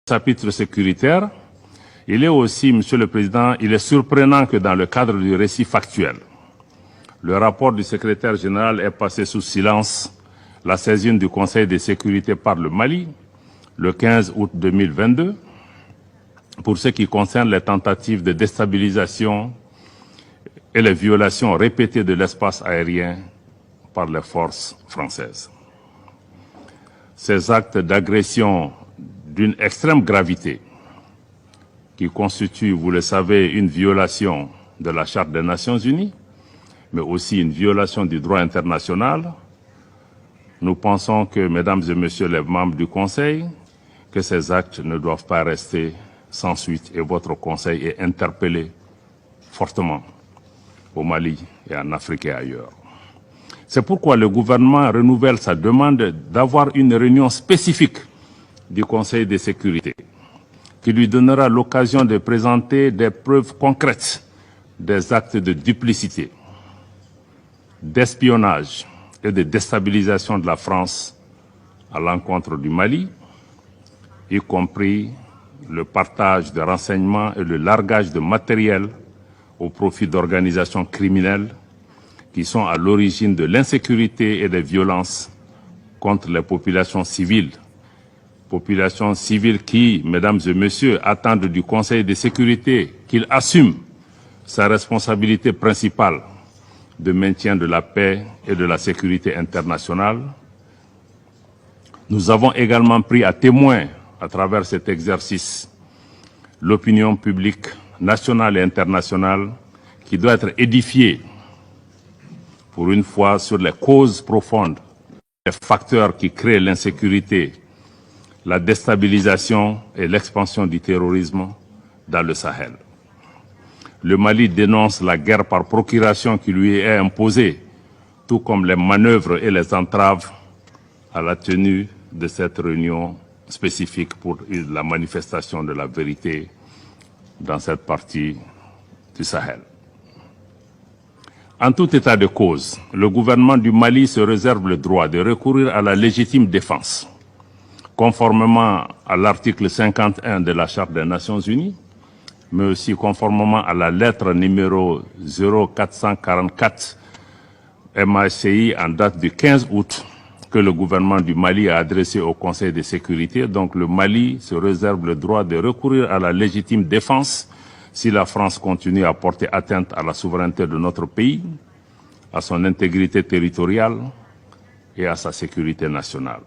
Chapitre sécuritaire, il est aussi, Monsieur le Président, il est surprenant que dans le cadre du récit factuel, le rapport du secrétaire général ait passé sous silence la saisine du Conseil de sécurité par le Mali le 15 août 2022 pour ce qui concerne les tentatives de déstabilisation et les violations répétées de l'espace aérien par les forces françaises. Ces actes d'agression d'une extrême gravité qui constituent, vous le savez, une violation de la Charte des Nations Unies, mais aussi une violation du droit international. Nous pensons que, mesdames et messieurs les membres du Conseil, que ces actes ne doivent pas rester sans suite et votre Conseil est interpellé fortement au Mali et en Afrique et ailleurs. C'est pourquoi le gouvernement renouvelle sa demande d'avoir une réunion spécifique du Conseil de sécurité qui lui donnera l'occasion de présenter des preuves concrètes des actes de duplicité, d'espionnage et de déstabilisation de la France à l'encontre du Mali, y compris le partage de renseignements et le largage de matériel au profit d'organisations criminelles qui sont à l'origine de l'insécurité et des violences contre les populations civiles. Populations civiles qui, mesdames et messieurs, attendent du Conseil de sécurité qu'il assume sa responsabilité principale de maintien de la paix et de la sécurité internationale. Nous avons également pris à témoin, à travers cet exercice, l'opinion publique nationale et internationale qui doit être édifiée pour une fois sur les causes profondes, les facteurs qui créent l'insécurité, la déstabilisation et l'expansion du terrorisme dans le Sahel. Le Mali dénonce la guerre par procuration qui lui est imposée, tout comme les manœuvres et les entraves à la tenue de cette réunion spécifique pour la manifestation de la vérité dans cette partie du Sahel. En tout état de cause, le gouvernement du Mali se réserve le droit de recourir à la légitime défense, conformément à l'article 51 de la Charte des Nations Unies, mais aussi conformément à la lettre numéro 0444 MACI en date du 15 août que le gouvernement du Mali a adressé au Conseil de sécurité. Donc le Mali se réserve le droit de recourir à la légitime défense si la France continue à porter atteinte à la souveraineté de notre pays, à son intégrité territoriale et à sa sécurité nationale.